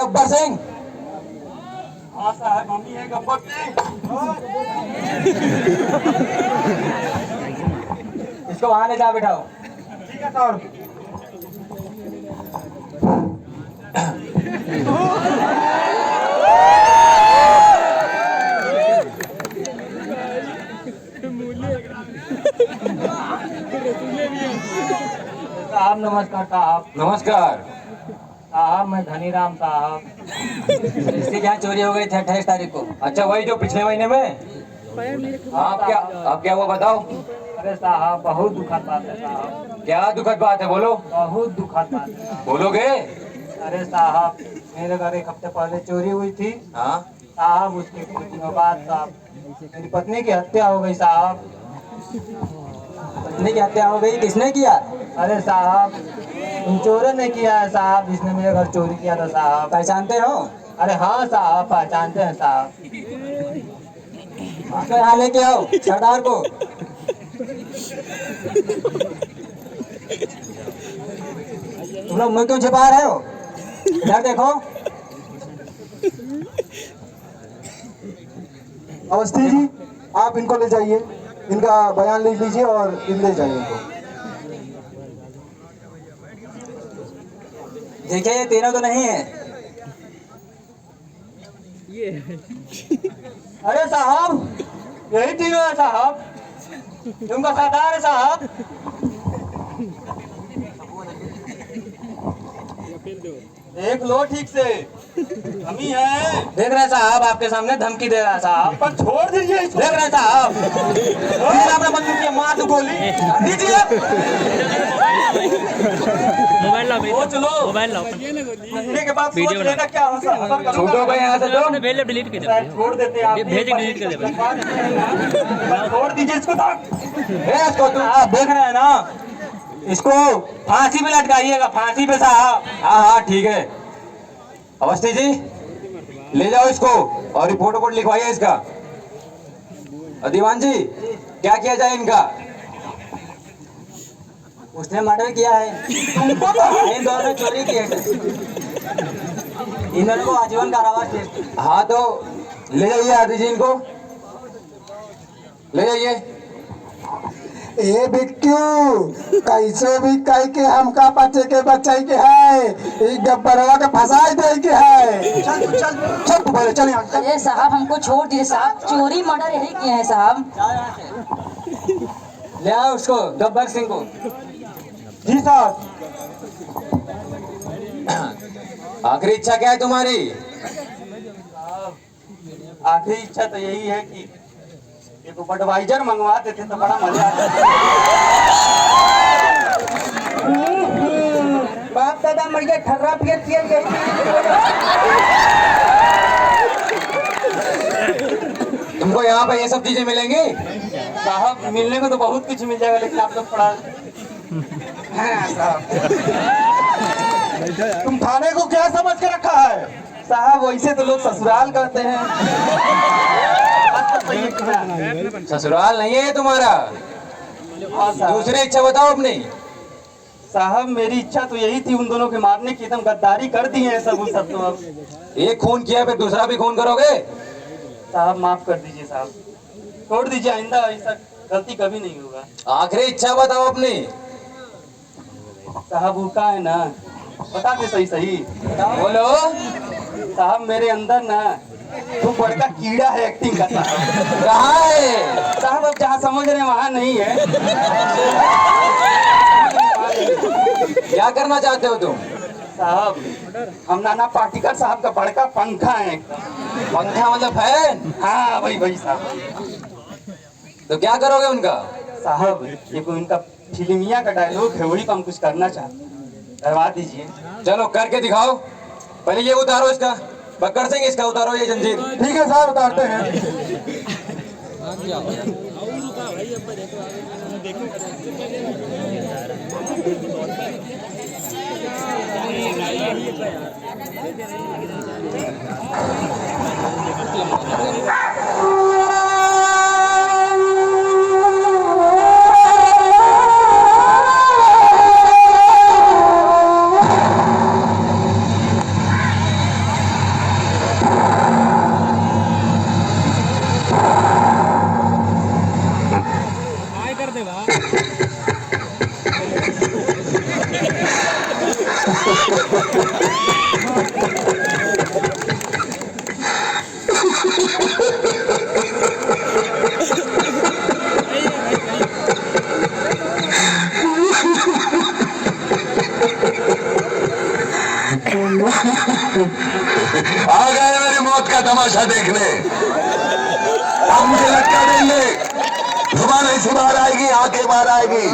गब्बर सिंह? हाँ साहब, हम ही है गब्बर सिंह। इसको वहां ले जा बिठाओ। ठीक है सर। साहब नमस्कार साहब। नमस्कार। साहब मैं धनीराम साहब। इसकी क्या चोरी हो गई थी 28 तारीख को? अच्छा, वही जो पिछले महीने में। आप क्या हुआ बताओ। अरे साहब बहुत दुखद बात है साहब। क्या दुखद बात है, बोलो। बहुत दुखद बात है साहब। बोलोगे? अरे साहब मेरे घर एक हफ्ते पहले चोरी हुई थी हाँ। साहब। उसके कुछ दिनों बाद साहब मेरी पत्नी की हत्या हो गई साहब। पत्नी की हत्या हो गई? किसने किया? अरे साहब उन चोरों ने किया है साहब, जिसने मेरे घर चोरी किया था साहब। पहचानते हो? अरे हाँ साहब पहचानते हैं साहब। तो यहाँ लेके आओ सरदार को। तुम लोग मुंह क्यों छिपा रहे हो? इधर देखो। अवस्थी जी, आप इनको ले जाइए, इनका बयान लिख लीजिए और ले जाइए इनको। देखिए ये तीनों तो नहीं है। अरे साहब यही तीनों है साहब, तुमका सरदार है साहब। देख लो ठीक से, हम ही हैं। देख रहे साहब, आपके सामने धमकी दे रहा है साहब। पर छोड़ दीजिए इसको। देख रहे साहब, अपना बंदूक के मार दो गोली। दीजिए। मोबाइल लाओ भैया, सोच लो, मोबाइल लाओ। मरने के बाद सोच लेना क्या असर छूटो भाई यहाँ से तुम। भेज ले, डिलीट कर दे। छोड़ देते आप। भेज डिलीट कर दे भाई। छोड़ दीजिए इसको तक। इसको तुम आप देख रहे हैं ना, इसको फांसी पे लटकाइएगा, फांसी पे साहब। हाँ हाँ ठीक है। अवस्थी जी ले जाओ इसको और रिपोर्ट वोट लिखवाइए इसका। और दीवान जी क्या किया जाए इनका? उसने मर्डर किया है। तुमको तो इन दोनों ने चोरी की है। इन दोनों को आजीवन कारावास दे। हाँ तो ले जाइए आदि जी इनको, ले जाइए। ए बिक्कू, कैसे भी कह के हमका बच्चे के बच्चे के है, ई गब्बरवा के फंसाई दे के है। चल तू पहले चल यहाँ। अरे साहब हमको छोड़ दीजिए साहब, चोरी मर्डर यही किए हैं साहब। ले आओ उसको, गब्बर सिंह को। जी साहब। आखिरी इच्छा क्या है तुम्हारी? आखिरी इच्छा तो यही है कि एक बडवाइजर मंगवा देते तो बड़ा मजा आता। बाप दादा मर गया, ठर्रा पियर पियर गई। तुमको यहाँ पे ये सब चीजें मिलेंगी? साहब मिलने को तो बहुत कुछ मिल जाएगा, लेकिन आप लोग पढ़ा। हाँ साहब। तुम थाने को क्या समझ के रखा है? साहब वैसे तो लोग ससुराल करते हैं। ससुराल नहीं है ये तुम्हारा। हाँ साहब। दूसरी इच्छा बताओ अपनी। साहब मेरी इच्छा तो यही थी उन दोनों के मारने की, एकदम गद्दारी कर दी है सब तो अब। एक खून किया फिर दूसरा भी खून करोगे? साहब माफ कर दीजिए साहब, छोड़ दीजिए, आइंदा ऐसा गलती कभी नहीं होगा। आखिरी इच्छा बताओ अपनी। साहब वो का है ना, बता दे सही सही। बोलो। साहब मेरे अंदर ना वो बड़का कीड़ा है एक्टिंग का साहब। कहाँ है? साहब अब जहाँ समझ रहे हैं वहाँ नहीं है। क्या करना चाहते हो तुम? साहब हम नाना पाटेकर साहब का बड़का पंखा है। पंखा मतलब फैन? हाँ वही वही साहब। तो क्या करोगे उनका? साहब ये कोई इनका फिल्मिया का डायलॉग है, वही पर हम कुछ करना चाहते हैं, करवा दीजिए। चलो करके दिखाओ। पहले ये उतारो इसका, बकर सिंह इसका उतारो ये जंजीर। ठीक है साहब, उतारते हैं। आ गए मेरी मौत का तमाशा देखने। अब मुझे लटका देंगे, जुबान ऐसी बाहर आएगी, आंखें बाहर आएगी,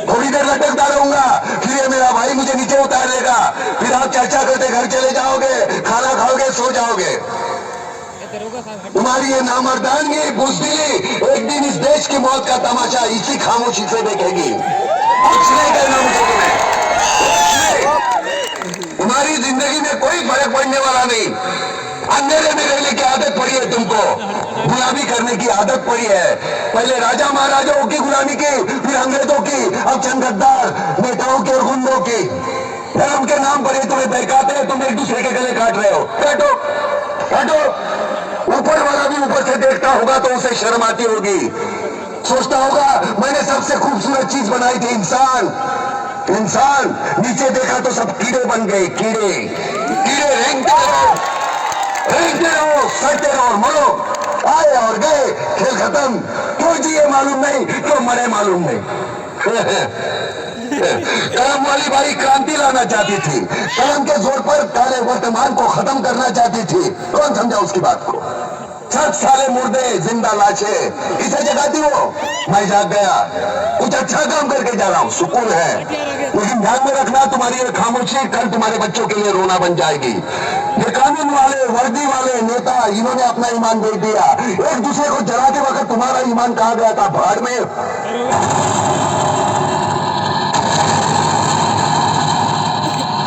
थोड़ी देर लटकता रहूंगा, फिर ये मेरा भाई मुझे नीचे उतार लेगा, फिर आप चर्चा करते घर चले जाओगे, खाना खाओगे, सो जाओगे। तुम्हारी ये नामर्दानगी, बुज़दिली एक दिन इस देश की मौत का तमाशा इसी खामोशी से देखेगी। कुछ नहीं करना मुझे तुम्हें, तुम्हारी जिंदगी में कोई फर्क पड़ने वाला नहीं। अंधेरे में रहने की आदत पड़ी है तुमको, गुलामी करने की आदत पड़ी है। पहले राजा महाराजाओं की गुलामी की, फिर अंग्रेजों की, अब चंद गद्दार नेताओं की और गुंडों की। धर्म के नाम पर ये तुम्हें बहकाते हैं, तुम एक दूसरे के गले काट रहे हो। बैठो बैठो, ऊपर वाला भी ऊपर से देखता होगा तो उसे शर्म आती होगी, सोचता होगा मैंने सबसे खूबसूरत चीज बनाई थी, इंसान। इंसान नीचे देखा तो सब कीड़े बन गए, कीड़े कीड़े रेंगते रहो, सड़ते रहो, मरो। आए और गए, खेल खत्म। क्यों जिए मालूम नहीं, क्यों मरे मालूम नहीं। कलम वाली भाई क्रांति लाना चाहती थी, कलम के जोर पर काले वर्तमान को खत्म करना चाहती थी। कौन समझा उसकी बात को? 60 साले मुर्दे, जिंदा लाशें, इसे जगाती हो। मैं जाग गया, कुछ अच्छा काम करके जा रहा हूँ, सुकून है। लेकिन ध्यान में रखना, तुम्हारी ये खामोशी कल तुम्हारे बच्चों के लिए रोना बन जाएगी। ये कानून वाले, वर्दी वाले नेता, इन्होंने अपना ईमान बेच दिया। एक दूसरे को जलाते वक्त तुम्हारा ईमान कहाँ गया था? भाड़ में।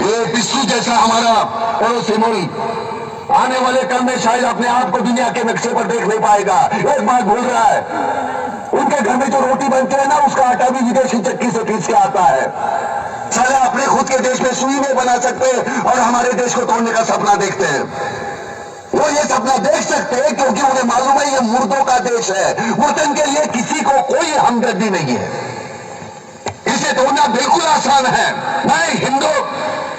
ये पिस्सू जैसा हमारा पड़ोसी मुल्क आने वाले कल में शायद अपने आप को दुनिया के नक्शे पर देख नहीं पाएगा। एक बात भूल रहा है, उनके घर में जो रोटी बनती है ना, उसका आटा भी विदेशी चक्की से पीस के आता है। साले अपने खुद के देश में सुई नहीं बना सकते और हमारे देश को तोड़ने का सपना देखते हैं। वो ये सपना देख सकते हैं क्योंकि उन्हें मालूम है ये मुर्दों का देश है। वतन के लिए किसी को कोई हमदर्दी नहीं है। इसे तोड़ना बिल्कुल आसान है। मैं हिंदू,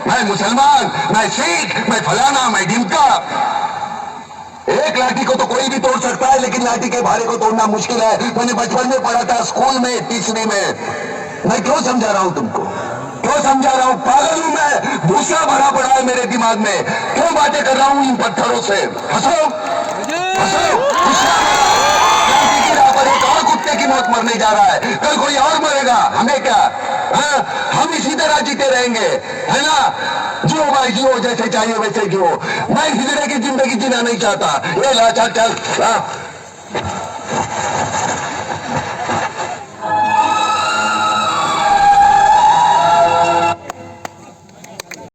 मैं मुसलमान, मैं सिख, मैं फलाना, मैं ढिमका। एक लाठी को तो कोई भी तोड़ सकता है, लेकिन लाठी के भारे को तोड़ना मुश्किल है। मैंने बचपन में पढ़ा था, स्कूल में, तीसरी में। मैं क्यों समझा रहा हूं तुमको, क्यों समझा रहा हूं? पागल हूं मैं, भूसा भरा पड़ा है मेरे दिमाग में। क्यों बातें कर रहा हूं इन पत्थरों से? हंसो हंसो, क्रांति की राह पर एक और कुत्ते की मौत मरने जा रहा है, कल कोई और मरेगा, हमें क्या? हम इसी तरह जीते रहेंगे, है ना? जियो भाई जियो, जैसे चाहिए वैसे जियो। मैं हिजड़े की जिंदगी जीना नहीं चाहता। ये ला चल चल।